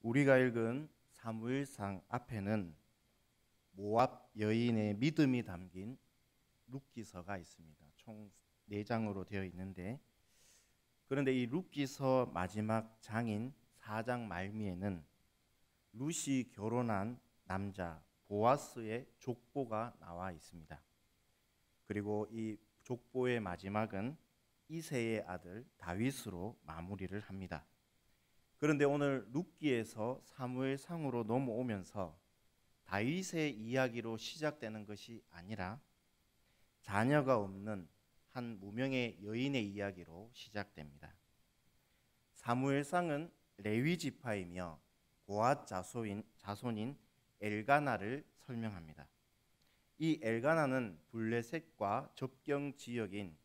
우리가 읽은 사무엘상 앞에는 모압 여인의 믿음이 담긴 룻기서가 있습니다. 총 4장으로 되어 있는데, 그런데 이 룻기서 마지막 장인 4장 말미에는 룻이 결혼한 남자 보아스의 족보가 나와 있습니다. 그리고 이 족보의 마지막은 이새의 아들 다윗으로 마무리를 합니다. 그런데 오늘 룻기에서 사무엘상으로 넘어오면서 다윗의 이야기로 시작되는 것이 아니라 자녀가 없는 한 무명의 여인의 이야기로 시작됩니다. 사무엘상은 레위 지파이며 고앗 자손인 엘가나를 설명합니다. 이 엘가나는 블레셋과 접경 지역인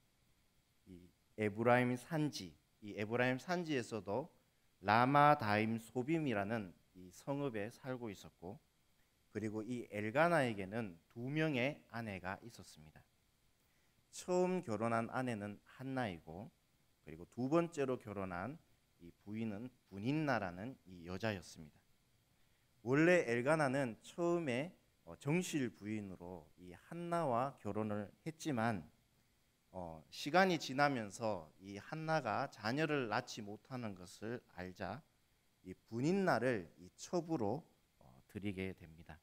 이 에브라임 산지, 이 에브라임 산지에서도 라마다임 소빔이라는 이 성읍에 살고 있었고, 그리고 이 엘가나에게는 2명의 아내가 있었습니다. 처음 결혼한 아내는 한나이고, 그리고 두 번째로 결혼한 이 부인은 분인나라는 이 여자였습니다. 원래 엘가나는 처음에 정실 부인으로 이 한나와 결혼을 했지만 시간이 지나면서 이 한나가 자녀를 낳지 못하는 것을 알자 이 분인나를 이 첩으로 드리게 됩니다.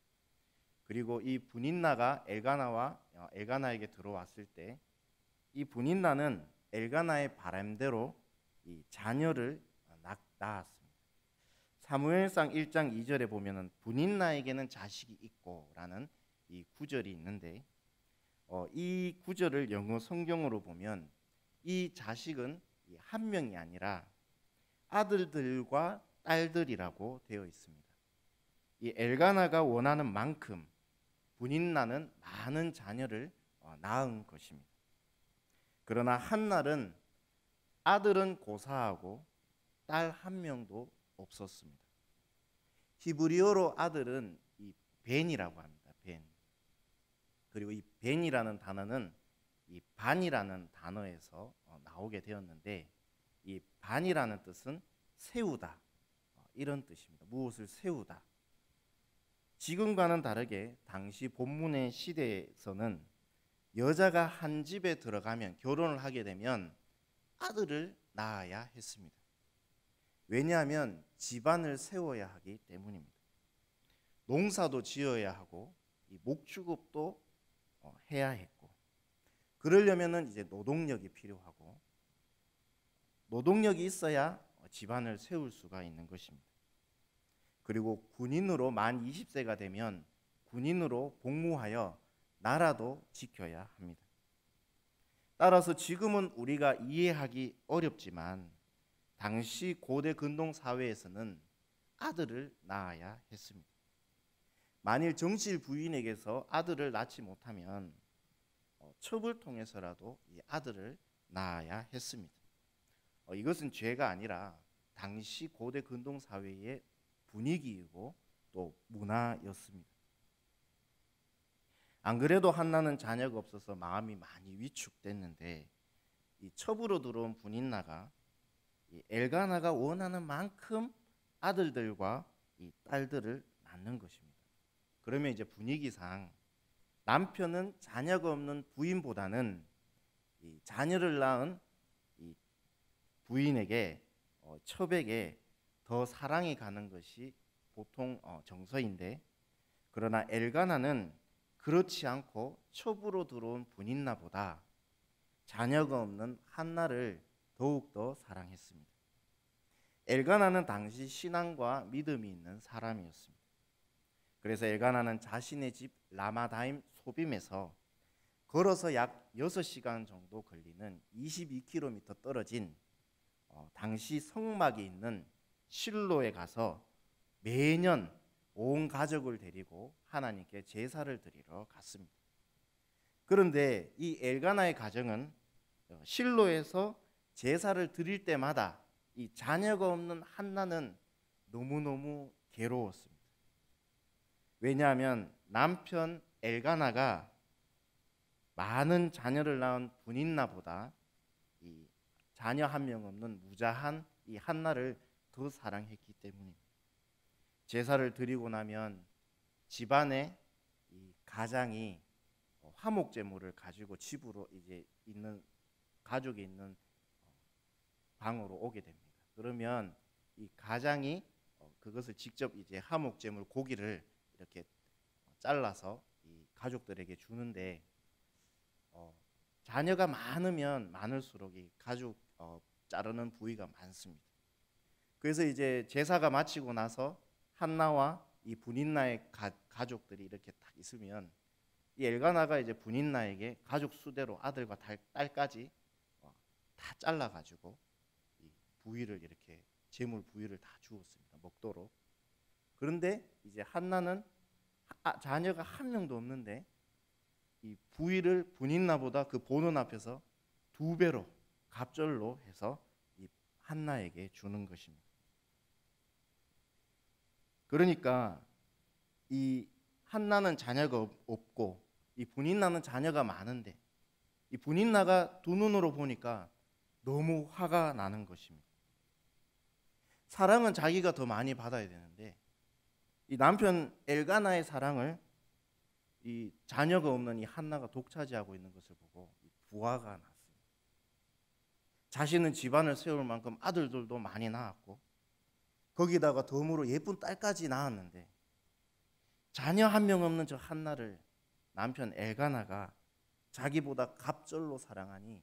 그리고 이 분인나가 엘가나에게 들어왔을 때 이 분인나는 엘가나의 바람대로 이 자녀를 낳았습니다. 사무엘상 1장 2절에 보면은 분인나에게는 자식이 있고라는 이 구절이 있는데, 이 구절을 영어 성경으로 보면 이 자식은 한 명이 아니라 아들들과 딸들이라고 되어 있습니다. 이 엘가나가 원하는 만큼 분인나는 많은 자녀를 낳은 것입니다. 그러나 한날은 아들은 고사하고 딸 한 명도 없었습니다. 히브리어로 아들은 이 벤이라고 합니다. 벤. 그리고 이 벤이라는 단어는 이 반이라는 단어에서 나오게 되었는데, 이 반이라는 뜻은 세우다, 이런 뜻입니다. 무엇을 세우다. 지금과는 다르게 당시 본문의 시대에서는 여자가 한 집에 들어가면, 결혼을 하게 되면 아들을 낳아야 했습니다. 왜냐하면 집안을 세워야 하기 때문입니다. 농사도 지어야 하고 이 목축업도 해야 했고, 그러려면은 이제 노동력이 필요하고, 노동력이 있어야 집안을 세울 수가 있는 것입니다. 그리고 군인으로 만 20세가 되면 군인으로 복무하여 나라도 지켜야 합니다. 따라서 지금은 우리가 이해하기 어렵지만 당시 고대 근동 사회에서는 아들을 낳아야 했습니다. 만일 정실 부인에게서 아들을 낳지 못하면 첩을 통해서라도 이 아들을 낳아야 했습니다. 이것은 죄가 아니라 당시 고대 근동 사회의 분위기이고 또 문화였습니다. 안 그래도 한나는 자녀가 없어서 마음이 많이 위축됐는데, 이 첩으로 들어온 분인나가 이 엘가나가 원하는 만큼 아들들과 이 딸들을 낳는 것입니다. 그러면 이제 분위기상 남편은 자녀가 없는 부인보다는 이 자녀를 낳은 이 부인에게, 첩에게 더 사랑이 가는 것이 보통 정서인데, 그러나 엘가나는 그렇지 않고 첩으로 들어온 분인나보다 자녀가 없는 한나를 더욱더 사랑했습니다. 엘가나는 당시 신앙과 믿음이 있는 사람이었습니다. 그래서 엘가나는 자신의 집 라마다임 소빔에서 걸어서 약 6시간 정도 걸리는 22km 떨어진 당시 성막이 있는 실로에 가서 매년 온 가족을 데리고 하나님께 제사를 드리러 갔습니다. 그런데 이 엘가나의 가정은 실로에서 제사를 드릴 때마다 이 자녀가 없는 한나는 너무너무 괴로웠습니다. 왜냐하면 남편 엘가나가 많은 자녀를 낳은 분인나보다 이 자녀 한 명 없는 무자한 이 한나를 더 사랑했기 때문입니다. 제사를 드리고 나면 집안에 이 가장이 화목 제물을 가지고 집으로 이제 있는 가족이 있는 방으로 오게 됩니다. 그러면 이 가장이 그것을 직접 이제 화목 제물 고기를 이렇게 잘라서 이 가족들에게 주는데 자녀가 많으면 많을수록 이 가죽 자르는 부위가 많습니다. 그래서 이제 제사가 마치고 나서 한나와 이 분인나의 가족들이 이렇게 딱 있으면 이 엘가나가 이제 분인나에게 가족 수대로 아들과 딸까지 다 잘라가지고 이 부위를 이렇게 제물 부위를 다 주었습니다. 먹도록. 그런데 이제 한나는 자녀가 한 명도 없는데 이 부위를 분인나보다 그 보는 앞에서 2배로 갑절로 해서 이 한나에게 주는 것입니다. 그러니까 이 한나는 자녀가 없고 이 분인나는 자녀가 많은데 이 분인나가 두 눈으로 보니까 너무 화가 나는 것입니다. 사랑은 자기가 더 많이 받아야 되는데 이 남편 엘가나의 사랑을 이 자녀가 없는 이 한나가 독차지하고 있는 것을 보고 부화가 났습니다. 자신은 집안을 세울 만큼 아들들도 많이 낳았고 거기다가 덤으로 예쁜 딸까지 낳았는데 자녀 한 명 없는 저 한나를 남편 엘가나가 자기보다 갑절로 사랑하니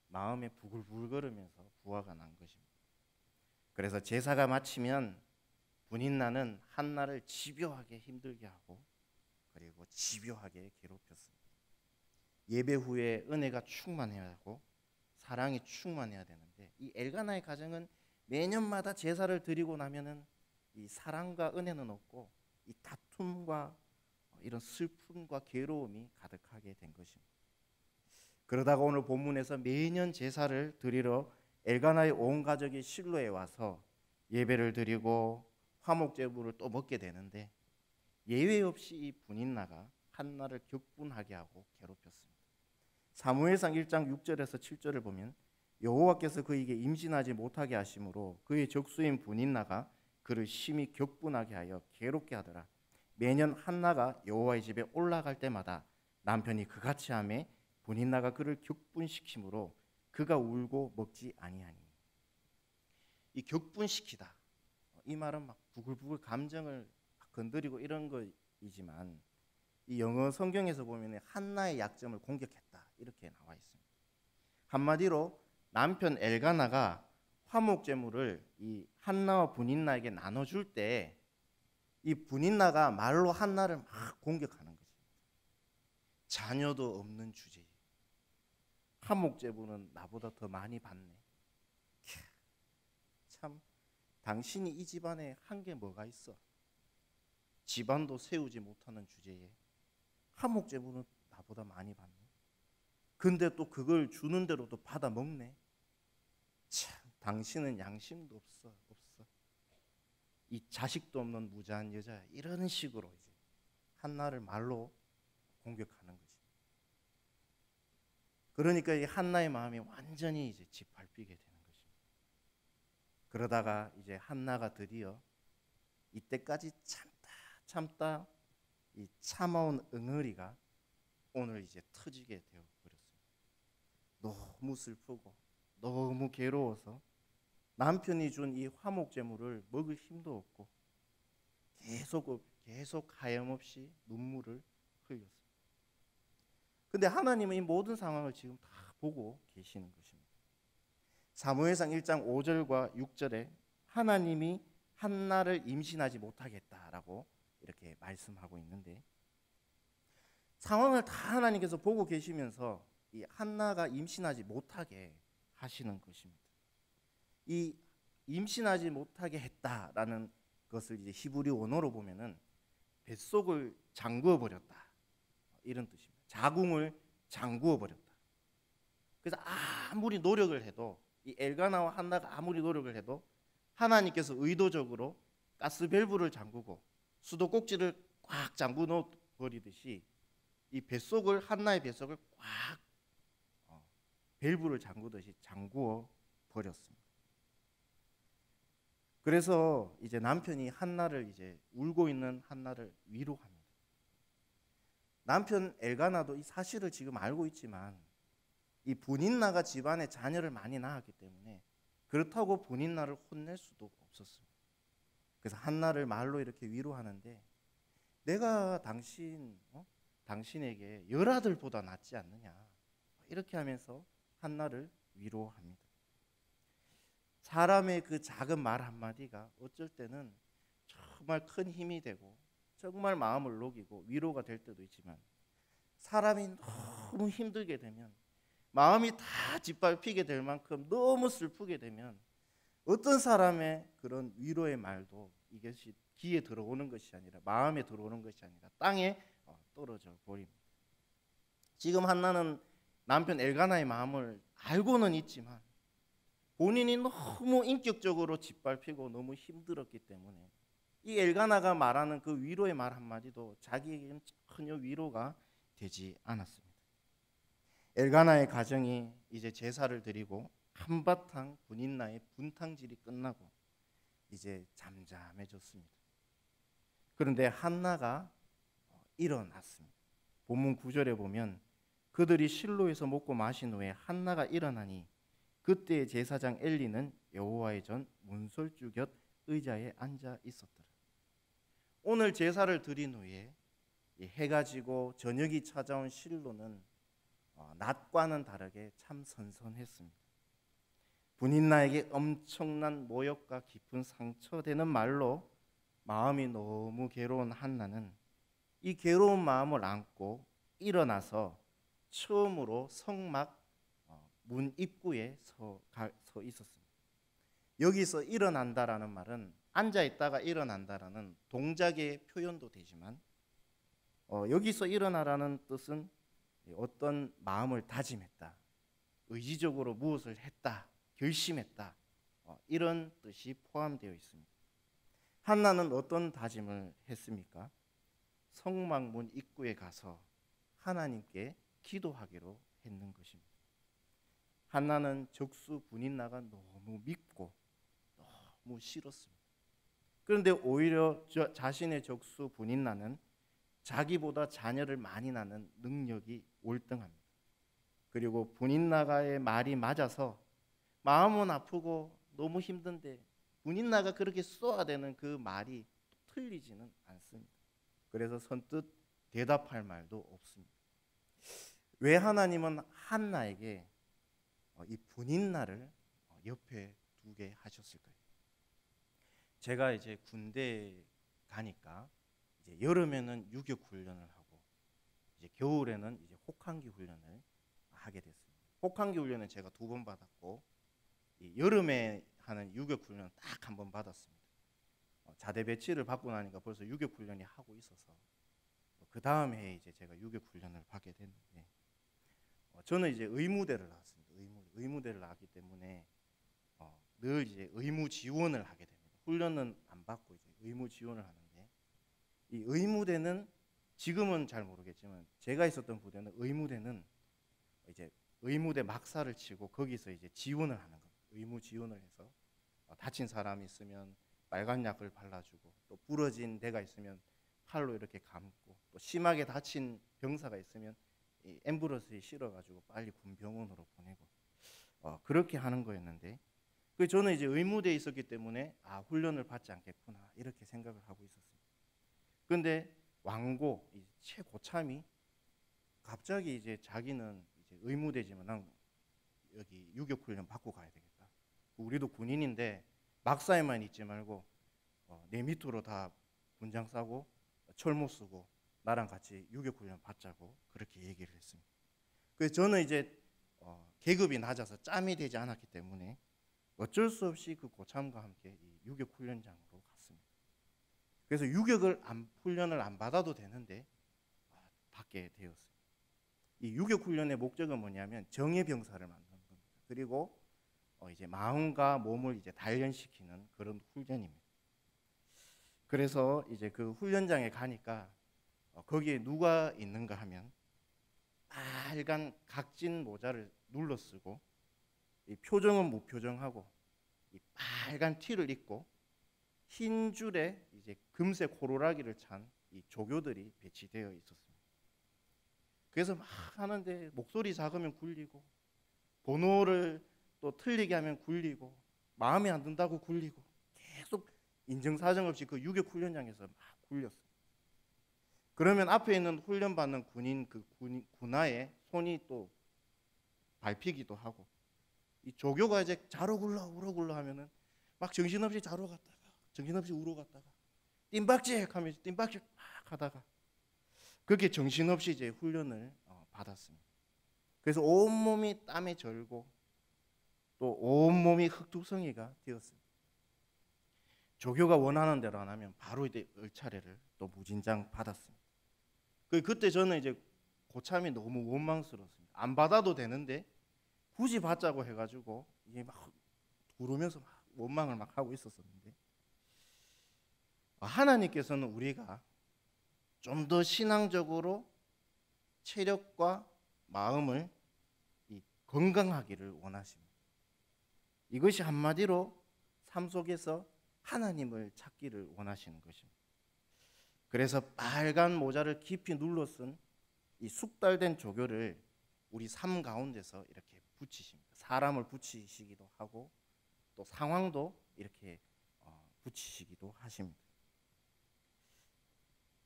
마음에 부글부글거리면서 부화가 난 것입니다. 그래서 제사가 마치면 분인나는 한나를 집요하게 힘들게 하고 그리고 집요하게 괴롭혔습니다. 예배 후에 은혜가 충만해야 하고 사랑이 충만해야 되는데 이 엘가나의 가정은 매년마다 제사를 드리고 나면은 이 사랑과 은혜는 없고 이 다툼과 이런 슬픔과 괴로움이 가득하게 된 것입니다. 그러다가 오늘 본문에서 매년 제사를 드리러 엘가나의 온 가족이 실로에 와서 예배를 드리고 화목 제물을 또 먹게 되는데 예외 없이 이 분인나가 한나를 격분하게 하고 괴롭혔습니다. 사무엘상 1장 6절에서 7절을 보면 여호와께서 그에게 임신하지 못하게 하심으로 그의 적수인 분인나가 그를 심히 격분하게 하여 괴롭게 하더라. 매년 한나가 여호와의 집에 올라갈 때마다 남편이 그같이 하매 분인나가 그를 격분시키므로 그가 울고 먹지 아니하니. 이 격분시키다, 이 말은 막 부글부글 감정을 건드리고 이런 거이지만 이 영어 성경에서 보면 한나의 약점을 공격했다 이렇게 나와 있습니다. 한마디로 남편 엘가나가 화목 제물을 이 한나와 분인나에게 나눠줄 때 이 분인나가 말로 한나를 막 공격하는 것입니다. 자녀도 없는 주제에 화목 제물은 나보다 더 많이 받네. 참 당신이 이 집안에 한 게 뭐가 있어? 집안도 세우지 못하는 주제에 화목 제물은 나보다 많이 받네. 근데 또 그걸 주는 대로도 받아 먹네. 참 당신은 양심도 없어. 이 자식도 없는 무자한 여자야. 이런 식으로 이제 한나를 말로 공격하는 거지. 그러니까 이 한나의 마음이 완전히 이제 짓밟히게 되는 것입니다. 그러다가 이제 한나가 드디어 이때까지 참다 이 참아온 응어리가 오늘 이제 터지게 되어 버렸습니다. 너무 슬프고 너무 괴로워서 남편이 준 이 화목 제물을 먹을 힘도 없고 계속 하염없이 눈물을 흘렸습니다. 근데 하나님은 이 모든 상황을 지금 다 보고 계시는 것입니다. 사무엘상 1장 5절과 6절에 하나님이 한나를 임신하지 못하겠다라고 이렇게 말씀하고 있는데 상황을 다 하나님께서 보고 계시면서 이 한나가 임신하지 못하게 하시는 것입니다. 이 임신하지 못하게 했다라는 것을 이제 히브리 원어로 보면은 뱃속을 잠그어 버렸다 이런 뜻입니다. 자궁을 잠그어 버렸다. 그래서 아무리 노력을 해도 이 엘가나와 한나가 아무리 노력을 해도 하나님께서 의도적으로 가스밸브를 잠그고 수도꼭지를 꽉 잠그어 놓아 버리듯이 이 뱃속을 한나의 뱃속을 꽉 밸브를 잠그듯이 잠그어 버렸습니다. 그래서 이제 남편이 한나를 이제 울고 있는 한나를 위로합니다. 남편 엘가나도 이 사실을 지금 알고 있지만 이 분인나가 집안에 자녀를 많이 낳았기 때문에 그렇다고 분인나를 혼낼 수도 없었습니다. 그래서 한나를 말로 이렇게 위로하는데 내가 당신에게 열아들보다 낫지 않느냐 이렇게 하면서 한나를 위로합니다. 사람의 그 작은 말 한마디가 어쩔 때는 정말 큰 힘이 되고 정말 마음을 녹이고 위로가 될 때도 있지만 사람이 너무 힘들게 되면 마음이 다 짓밟히게 될 만큼 너무 슬프게 되면 어떤 사람의 그런 위로의 말도 이것이 귀에 들어오는 것이 아니라 마음에 들어오는 것이 아니라 땅에 떨어져 버립니다. 지금 한나는 남편 엘가나의 마음을 알고는 있지만 본인이 너무 인격적으로 짓밟히고 너무 힘들었기 때문에 이 엘가나가 말하는 그 위로의 말 한마디도 자기에게는 전혀 위로가 되지 않았습니다. 엘가나의 가정이 이제 제사를 드리고 한바탕 분인나의 분탕질이 끝나고 이제 잠잠해졌습니다. 그런데 한나가 일어났습니다. 본문 9절에 보면 그들이 실로에서 먹고 마신 후에 한나가 일어나니 그때 제사장 엘리는 여호와의 전 문설주 곁 의자에 앉아 있었더라. 오늘 제사를 드린 후에 해가 지고 저녁이 찾아온 실로는 낮과는 다르게 참 선선했습니다. 분인나에게 엄청난 모욕과 깊은 상처되는 말로 마음이 너무 괴로운 한나는 이 괴로운 마음을 안고 일어나서 처음으로 성막 문 입구에 서 있었습니다. 여기서 일어난다라는 말은 앉아 있다가 일어난다라는 동작의 표현도 되지만 여기서 일어나라는 뜻은 어떤 마음을 다짐했다, 의지적으로 무엇을 했다, 결심했다 이런 뜻이 포함되어 있습니다. 한나는 어떤 다짐을 했습니까? 성막문 입구에 가서 하나님께 기도하기로 했는 것입니다. 한나는 적수 분인나가 너무 밉고 너무 싫었습니다. 그런데 오히려 자신의 적수 분인나는 자기보다 자녀를 많이 낳는 능력이 월등합니다. 그리고 분인나가의 말이 맞아서 마음은 아프고 너무 힘든데 분인나가 그렇게 쏘아대는 그 말이 틀리지는 않습니다. 그래서 선뜻 대답할 말도 없습니다. 왜 하나님은 한나에게 이 분인나를 옆에 두게 하셨을까요? 제가 이제 군대 가니까 이제 여름에는 유격 훈련을 하고 이제 겨울에는 이제 혹한기 훈련을 하게 됐습니다. 혹한기 훈련은 제가 2번 받았고 이 여름에 하는 유격 훈련 딱 1번 받았습니다. 자대 배치를 받고 나니까 벌써 유격 훈련이 하고 있어서 그 다음 해에 이제 제가 유격 훈련을 받게 됐는데 저는 이제 의무대를 나왔습니다. 의무대를 나왔기 때문에 늘 이제 의무 지원을 하게 됩니다. 훈련은 안 받고 이제 의무 지원을 하는데 이 의무대는 지금은 잘 모르겠지만 제가 있었던 부대는 의무대는 이제 의무대 막사를 치고 거기서 이제 지원을 하는 겁니다. 의무 지원을 해서 다친 사람이 있으면 빨간 약을 발라주고 또 부러진 데가 있으면 팔로 이렇게 감고 또 심하게 다친 병사가 있으면 이 앰뷸런스에 실어가지고 빨리 군병원으로 보내고 그렇게 하는 거였는데 저는 이제 의무대에 있었기 때문에 훈련을 받지 않겠구나 이렇게 생각을 하고 있었습니다. 그런데 왕고 최고참이 갑자기 이제 자기는 이제 의무대지만 난 여기 유격훈련 받고 가야 되겠다. 우리도 군인인데 막사에만 있지 말고 내 밑으로 다 군장 싸고 철모 쓰고 나랑 같이 유격훈련 받자고 그렇게 얘기를 했습니다. 그래서 저는 이제 계급이 낮아서 짬이 되지 않았기 때문에 어쩔 수 없이 그 고참과 함께 이 유격훈련장으로 갔습니다. 그래서 훈련을 안 받아도 되는데 받게 되었습니다. 이 유격훈련의 목적은 뭐냐면 정예병사를 만드는 겁니다. 그리고 이제 마음과 몸을 이제 단련시키는 그런 훈련입니다. 그래서 이제 그 훈련장에 가니까 거기에 누가 있는가 하면 빨간 각진 모자를 눌러 쓰고 이 표정은 무표정하고 이 빨간 티를 입고 흰 줄에 이제 금색 호루라기를 찬 이 조교들이 배치되어 있었습니다. 그래서 막 하는데 목소리 작으면 굴리고, 번호를 또 틀리게 하면 굴리고, 마음에 안 든다고 굴리고, 계속 인정사정 없이 그 유격 훈련장에서 막 굴렸어요. 그러면 앞에 있는 훈련받는 군인, 그 군화에 손이 또 밟히기도 하고, 이 조교가 이제 자로 굴러 우러 굴러 하면은 막 정신없이 자로 갔다가 정신없이 우러 갔다가 뜀박질 하면서 뜀박질 막 하다가 그렇게 정신없이 이제 훈련을 받았습니다. 그래서 온몸이 땀에 절고 또 온몸이 흙투성이가 되었습니다. 조교가 원하는 대로 안 하면 바로 이제 을차례를 또 무진장 받았습니다. 그때 저는 이제 고참이 너무 원망스러웠습니다. 안 받아도 되는데 굳이 받자고 해가지고 이게 막 부르면서 막 원망을 막 하고 있었었는데, 하나님께서는 우리가 좀 더 신앙적으로 체력과 마음을 건강하기를 원하십니다. 이것이 한마디로 삶 속에서 하나님을 찾기를 원하시는 것입니다. 그래서 빨간 모자를 깊이 눌러 쓴 이 숙달된 조교를 우리 삶 가운데서 이렇게 붙이십니다. 사람을 붙이시기도 하고 또 상황도 이렇게 붙이시기도 하십니다.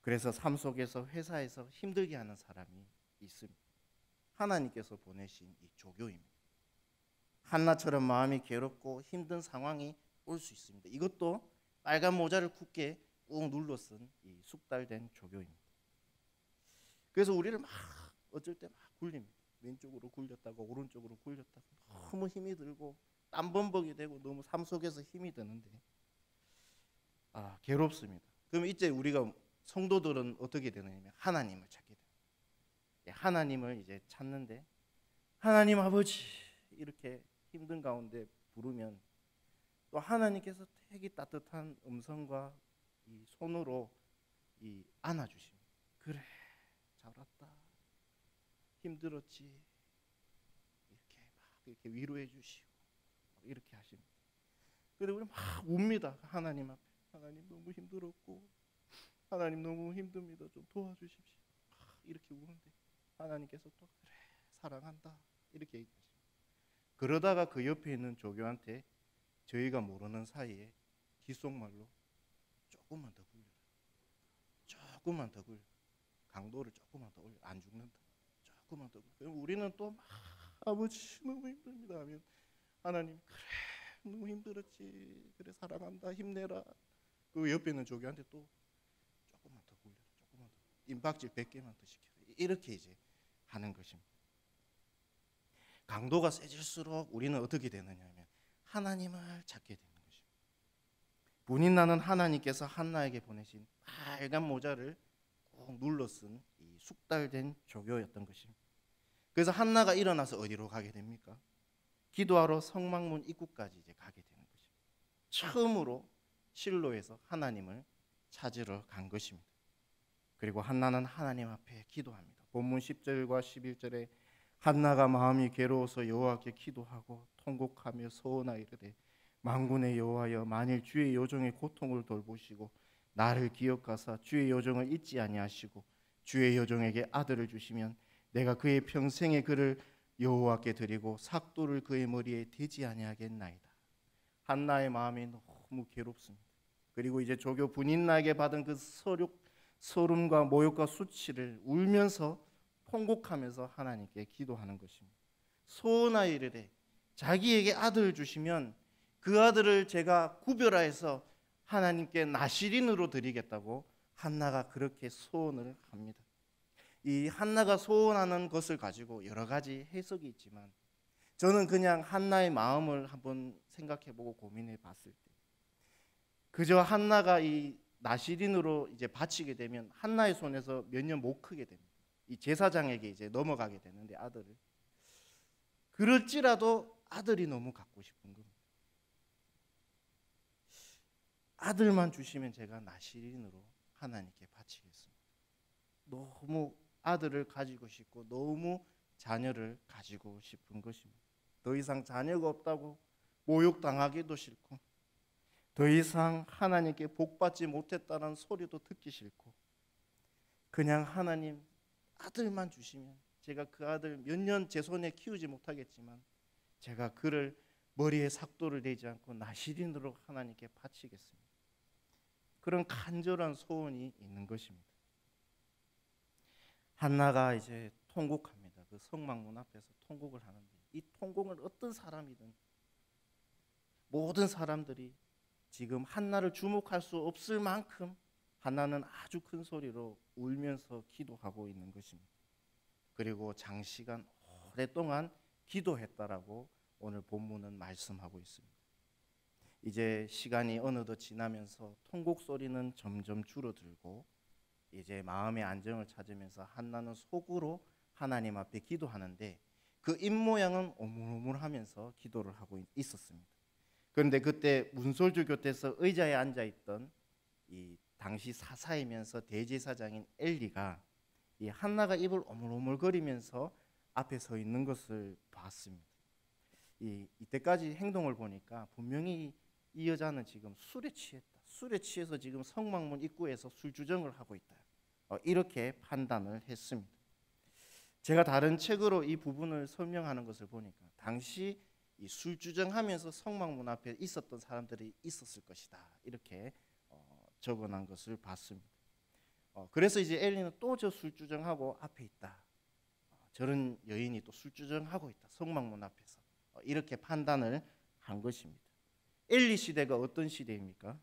그래서 삶 속에서 회사에서 힘들게 하는 사람이 있습니다. 하나님께서 보내신 이 조교입니다. 한나처럼 마음이 괴롭고 힘든 상황이 올 수 있습니다. 이것도 빨간 모자를 굳게 꾹 눌러 쓴 이 숙달된 조교입니다. 그래서 우리를 막 어쩔 때 막 굴립니다. 왼쪽으로 굴렸다가 오른쪽으로 굴렸다가 너무 힘이 들고 땀범벅이 되고 너무 삶 속에서 힘이 드는데 괴롭습니다. 그럼 이제 우리가 성도들은 어떻게 되느냐면 하나님을 찾게 됩니다. 하나님을 이제 찾는데 하나님 아버지 이렇게 힘든 가운데 부르면 또 하나님께서 되게 따뜻한 음성과 이 손으로 안아주십니다. 그래 잘 왔다 힘들었지 이렇게 위로해 주시고 이렇게 하십니다. 그런데 우리 막 웁니다. 하나님 앞에 하나님 너무 힘들었고 하나님 너무 힘듭니다. 좀 도와주십시오. 이렇게 우는데 하나님께서 또 그래 사랑한다 이렇게 얘기하십니다. 그러다가 그 옆에 있는 조교한테 저희가 모르는 사이에 귓속말로 조금만 더 굴려라, 조금만 더 굴려, 강도를 조금만 더 올려, 안 죽는다, 조금만 더 굴려. 그럼 우리는 또 막 아버지 너무 힘듭니다 하면 하나님 그래 너무 힘들었지 그래 사랑한다 힘내라. 그 옆에 있는 조교한테 또 조금만 더 굴려라, 조금만 더 임박질 100개만 더 시켜라, 이렇게 이제 하는 것입니다. 강도가 세질수록 우리는 어떻게 되느냐 하면 하나님을 찾게 되는 것입니다. 분이 나는 하나님께서 한나에게 보내신 빨간 모자를 꼭 눌러 쓴 이 숙달된 조교였던 것입니다. 그래서 한나가 일어나서 어디로 가게 됩니까? 기도하러 성막문 입구까지 이제 가게 되는 것입니다. 처음으로 실로에서 하나님을 찾으러 간 것입니다. 그리고 한나는 하나님 앞에 기도합니다. 본문 10절과 11절에 한나가 마음이 괴로워서 여호와께 기도하고 통곡하며 서원하이르되 만군의 여호와여 만일 주의 여종의 고통을 돌보시고 나를 기억하사 주의 여종을 잊지 아니하시고 주의 여종에게 아들을 주시면 내가 그의 평생의 그를 여호와께 드리고 삭도를 그의 머리에 대지 아니하겠나이다. 한나의 마음이 너무 괴롭습니다. 그리고 이제 조교 분인나에게 받은 그 서름과 모욕과 수치를 울면서 통곡하면서 하나님께 기도하는 것입니다. 소원하이르되 자기에게 아들을 주시면 그 아들을 제가 구별하여서 하나님께 나시린으로 드리겠다고 한나가 그렇게 소원을 합니다. 이 한나가 소원하는 것을 가지고 여러 가지 해석이 있지만 저는 그냥 한나의 마음을 한번 생각해보고 고민해봤을 때 그저 한나가 이 나시린으로 이제 바치게 되면 한나의 손에서 몇 년 못 크게 됩니다. 이 제사장에게 이제 넘어가게 되는데 아들을 그럴지라도 아들이 너무 갖고 싶은 겁니다. 아들만 주시면 제가 나시린으로 하나님께 바치겠습니다. 너무 아들을 가지고 싶고 너무 자녀를 가지고 싶은 것입니다. 더 이상 자녀가 없다고 모욕당하기도 싫고 더 이상 하나님께 복받지 못했다는 소리도 듣기 싫고 그냥 하나님 아들만 주시면 제가 그 아들 몇 년 제 손에 키우지 못하겠지만 제가 그를 머리에 삭도를 내지 않고 나시린으로 하나님께 바치겠습니다. 그런 간절한 소원이 있는 것입니다. 한나가 이제 통곡합니다. 그 성막문 앞에서 통곡을 하는데 이 통곡을 어떤 사람이든 모든 사람들이 지금 한나를 주목할 수 없을 만큼 한나는 아주 큰 소리로 울면서 기도하고 있는 것입니다. 그리고 장시간 오랫동안 기도했다라고 오늘 본문은 말씀하고 있습니다. 이제 시간이 어느덧 지나면서 통곡 소리는 점점 줄어들고 이제 마음의 안정을 찾으면서 한나는 속으로 하나님 앞에 기도하는데 그 입모양은 오물오물하면서 기도를 하고 있었습니다. 그런데 그때 문솔주 곁에서 의자에 앉아있던 이 당시 사사이면서 대제사장인 엘리가 이 한나가 입을 오물오물거리면서 앞에 서 있는 것을 봤습니다. 이때까지 행동을 보니까 분명히 이 여자는 지금 술에 취했다. 술에 취해서 지금 성막문 입구에서 술주정을 하고 있다. 이렇게 판단을 했습니다. 제가 다른 책으로 이 부분을 설명하는 것을 보니까 당시 이 술주정하면서 성막문 앞에 있었던 사람들이 있었을 것이다. 이렇게 적어놓은 것을 봤습니다. 그래서 이제 엘리는 또 저 술주정하고 앞에 있다. 저런 여인이 또 술주정하고 있다. 성막문 앞에서. 이렇게 판단을 한 것입니다. 엘리 시대가 어떤 시대입니까?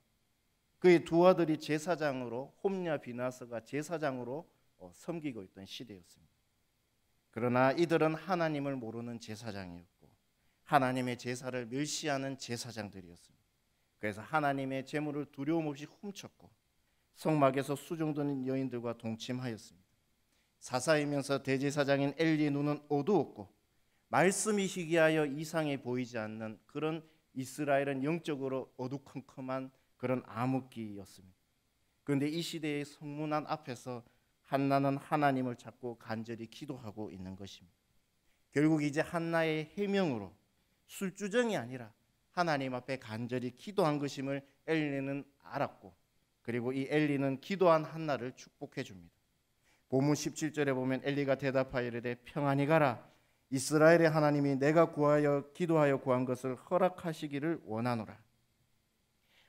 그의 두 아들이 제사장으로 홈냐 비나스가 제사장으로 섬기고 있던 시대였습니다. 그러나 이들은 하나님을 모르는 제사장이었고 하나님의 제사를 멸시하는 제사장들이었습니다. 그래서 하나님의 제물을 두려움 없이 훔쳤고 성막에서 수종드는 여인들과 동침하였습니다. 사사이면서 대제사장인 엘리의 눈은 어두웠고 말씀이 희귀하여 이상해 보이지 않는 그런 이스라엘은 영적으로 어두컴컴한 그런 암흑기였습니다. 그런데 이 시대의 성문안 앞에서 한나는 하나님을 찾고 간절히 기도하고 있는 것입니다. 결국 이제 한나의 해명으로 술주정이 아니라 하나님 앞에 간절히 기도한 것임을 엘리는 알았고 그리고 이 엘리는 기도한 한나를 축복해 줍니다. 본문 17절에 보면 엘리가 대답하여 이르되 평안히 가라. 이스라엘의 하나님이 내가 기도하여 구한 것을 허락하시기를 원하노라.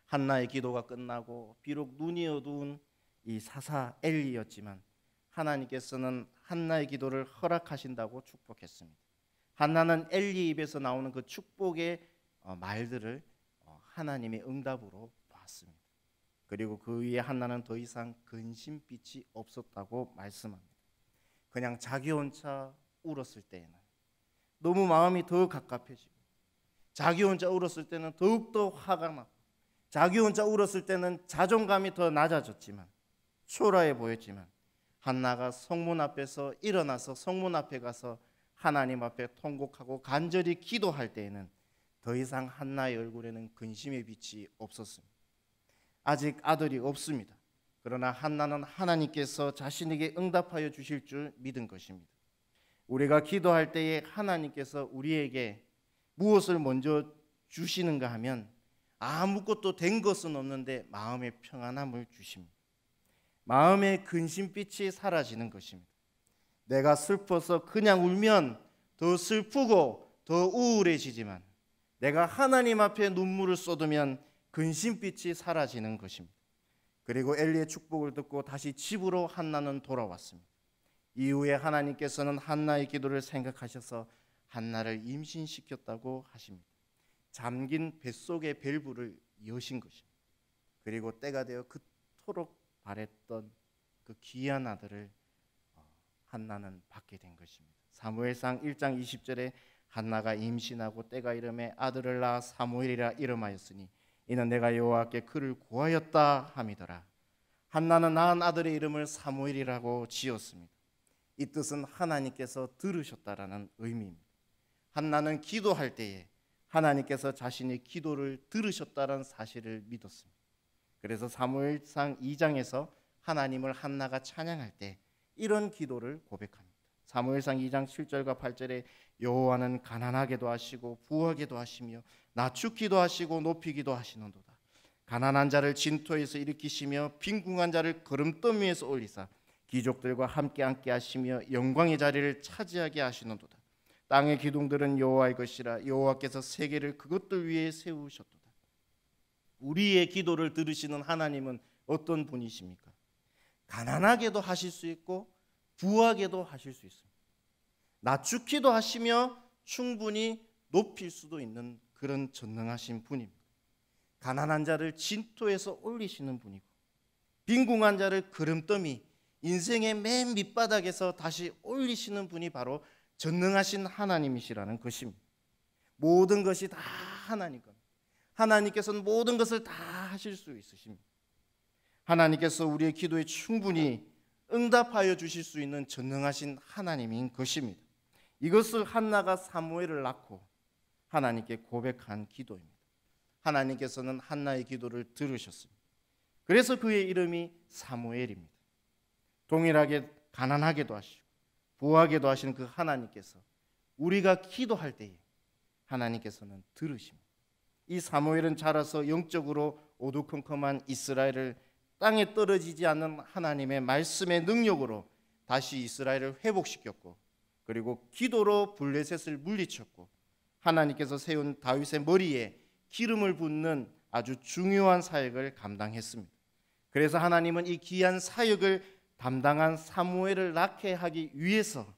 한나의 기도가 끝나고 비록 눈이 어두운 이 사사 엘리였지만 하나님께서는 한나의 기도를 허락하신다고 축복했습니다. 한나는 엘리 입에서 나오는 그 축복의 말들을 하나님의 응답으로 봤습니다. 그리고 그 위에 한나는 더 이상 근심빛이 없었다고 말씀합니다. 그냥 자기 혼자 울었을 때에는 너무 마음이 더 갑갑해지고 자기 혼자 울었을 때는 더욱더 화가 나고 자기 혼자 울었을 때는 자존감이 더 낮아졌지만 초라해 보였지만 한나가 성문 앞에서 일어나서 성문 앞에 가서 하나님 앞에 통곡하고 간절히 기도할 때에는 더 이상 한나의 얼굴에는 근심의 빛이 없었습니다. 아직 아들이 없습니다. 그러나 한나는 하나님께서 자신에게 응답하여 주실 줄 믿은 것입니다. 우리가 기도할 때에 하나님께서 우리에게 무엇을 먼저 주시는가 하면 아무것도 된 것은 없는데 마음의 평안함을 주십니다. 마음의 근심빛이 사라지는 것입니다. 내가 슬퍼서 그냥 울면 더 슬프고 더 우울해지지만 내가 하나님 앞에 눈물을 쏟으면 근심빛이 사라지는 것입니다. 그리고 엘리의 축복을 듣고 다시 집으로 한나는 돌아왔습니다. 이후에 하나님께서는 한나의 기도를 생각하셔서 한나를 임신시켰다고 하십니다. 잠긴 뱃속의 밸브를 여신 것입니다. 그리고 때가 되어 그토록 바랬던 그 귀한 아들을 한나는 받게 된 것입니다. 사무엘상 1장 20절에 한나가 임신하고 때가 이름에 아들을 낳아 사무엘이라 이름하였으니 이는 내가 여호와께 그를 구하였다 함이더라. 한나는 낳은 아들의 이름을 사무엘이라고 지었습니다. 이 뜻은 하나님께서 들으셨다라는 의미입니다. 한나는 기도할 때에 하나님께서 자신의 기도를 들으셨다는 사실을 믿었습니다. 그래서 사무엘상 2장에서 하나님을 한나가 찬양할 때 이런 기도를 고백합니다. 사무엘상 2장 7절과 8절에 여호와는 가난하게도 하시고 부하게도 하시며 낮추기도 하시고 높이기도 하시는도다. 가난한 자를 진토에서 일으키시며 빈궁한 자를 거름더미 위에서 올리사 귀족들과 함께 앉게 하시며 영광의 자리를 차지하게 하시는도다. 땅의 기둥들은 여호와의 것이라 여호와께서 세계를 그것들 위에 세우셨도다. 우리의 기도를 들으시는 하나님은 어떤 분이십니까? 가난하게도 하실 수 있고 부하게도 하실 수 있습니다. 낮추기도 하시며 충분히 높일 수도 있는 그런 전능하신 분입니다. 가난한 자를 진토에서 올리시는 분이고 빈궁한 자를 거름더미, 인생의 맨 밑바닥에서 다시 올리시는 분이 바로 전능하신 하나님이시라는 것입니다. 모든 것이 다 하나님 겁니다. 하나님께서는 모든 것을 다 하실 수 있으십니다. 하나님께서 우리의 기도에 충분히 응답하여 주실 수 있는 전능하신 하나님인 것입니다. 이것을 한나가 사무엘을 낳고 하나님께 고백한 기도입니다. 하나님께서는 한나의 기도를 들으셨습니다. 그래서 그의 이름이 사무엘입니다. 동일하게 가난하게도 하시고 부하게도 하시는 그 하나님께서 우리가 기도할 때에 하나님께서는 들으십니다. 이 사무엘은 자라서 영적으로 어두컴컴한 이스라엘을 땅에 떨어지지 않는 하나님의 말씀의 능력으로 다시 이스라엘을 회복시켰고, 그리고 기도로 블레셋을 물리쳤고, 하나님께서 세운 다윗의 머리에 기름을 붓는 아주 중요한 사역을 감당했습니다. 그래서 하나님은 이 귀한 사역을 담당한 사무엘을 낳게 하기 위해서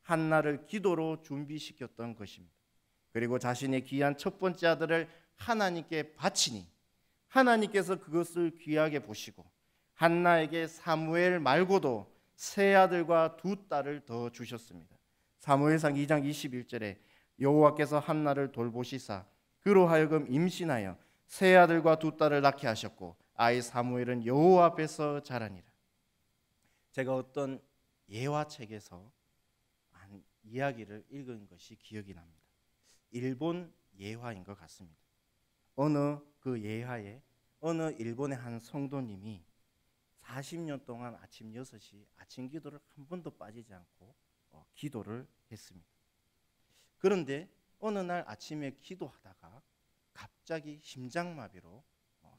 한나를 기도로 준비시켰던 것입니다. 그리고 자신의 귀한 첫 번째 아들을 하나님께 바치니 하나님께서 그것을 귀하게 보시고 한나에게 사무엘 말고도 세 아들과 두 딸을 더 주셨습니다. 사무엘상 2장 21절에 여호와께서 한나를 돌보시사 그로 하여금 임신하여 세 아들과 두 딸을 낳게 하셨고 아이 사무엘은 여호와 앞에서 자라니라. 제가 어떤 예화책에서 한 이야기를 읽은 것이 기억이 납니다. 일본 예화인 것 같습니다. 어느 그 예화에 어느 일본의 한 성도님이 40년 동안 아침 6시 아침 기도를 한 번도 빠지지 않고 기도를 했습니다. 그런데 어느 날 아침에 기도하다가 갑자기 심장마비로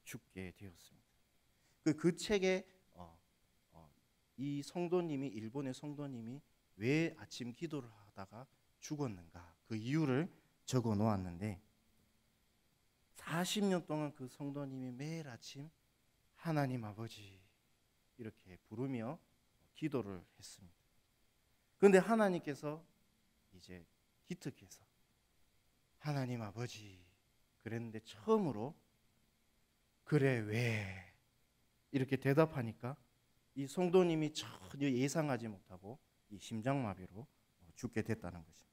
죽게 되었습니다. 그 책에 이 성도님이, 일본의 성도님이 왜 아침 기도를 하다가 죽었는가, 그 이유를 적어 놓았는데 40년 동안 그 성도님이 매일 아침 하나님 아버지 이렇게 부르며 기도를 했습니다. 그런데 하나님께서 이제 기특해서 하나님 아버지 그랬는데 처음으로 그래 왜 이렇게 대답하니까 이 성도님이 전혀 예상하지 못하고 이 심장마비로 죽게 됐다는 것입니다.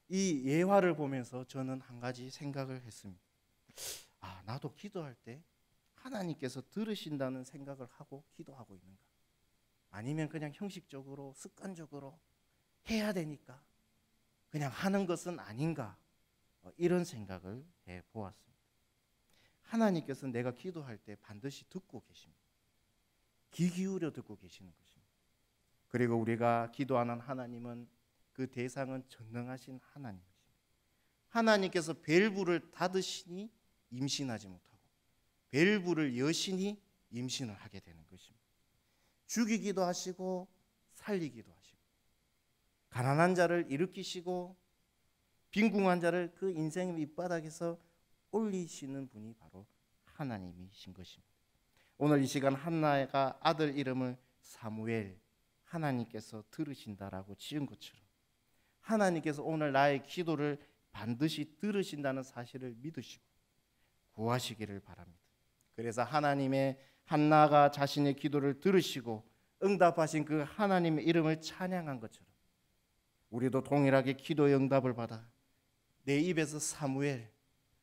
이 예화를 보면서 저는 한 가지 생각을 했습니다. 나도 기도할 때 하나님께서 들으신다는 생각을 하고 기도하고 있는가? 아니면 그냥 형식적으로 습관적으로 해야 되니까 그냥 하는 것은 아닌가? 이런 생각을 해보았습니다. 하나님께서 내가 기도할 때 반드시 듣고 계십니다. 귀 기울여 듣고 계시는 것입니다. 그리고 우리가 기도하는 하나님은 그 대상은 전능하신 하나님이십니다. 하나님께서 밸브를 닫으시니 임신하지 못하고 밸브를 여시니 임신을 하게 되는 것입니다. 죽이기도 하시고 살리기도 하시고 가난한 자를 일으키시고 빈궁한 자를 그 인생의 밑바닥에서 올리시는 분이 바로 하나님이신 것입니다. 오늘 이 시간 한나가 아들 이름을 사무엘, 하나님께서 들으신다라고 지은 것처럼 하나님께서 오늘 나의 기도를 반드시 들으신다는 사실을 믿으시고 구하시기를 바랍니다. 그래서 하나님의 한나가 자신의 기도를 들으시고 응답하신 그 하나님의 이름을 찬양한 것처럼 우리도 동일하게 기도의 응답을 받아 내 입에서 사무엘,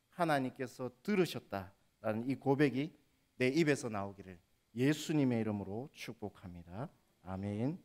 하나님께서 들으셨다라는 이 고백이 내 입에서 나오기를 예수님의 이름으로 축복합니다. 아멘.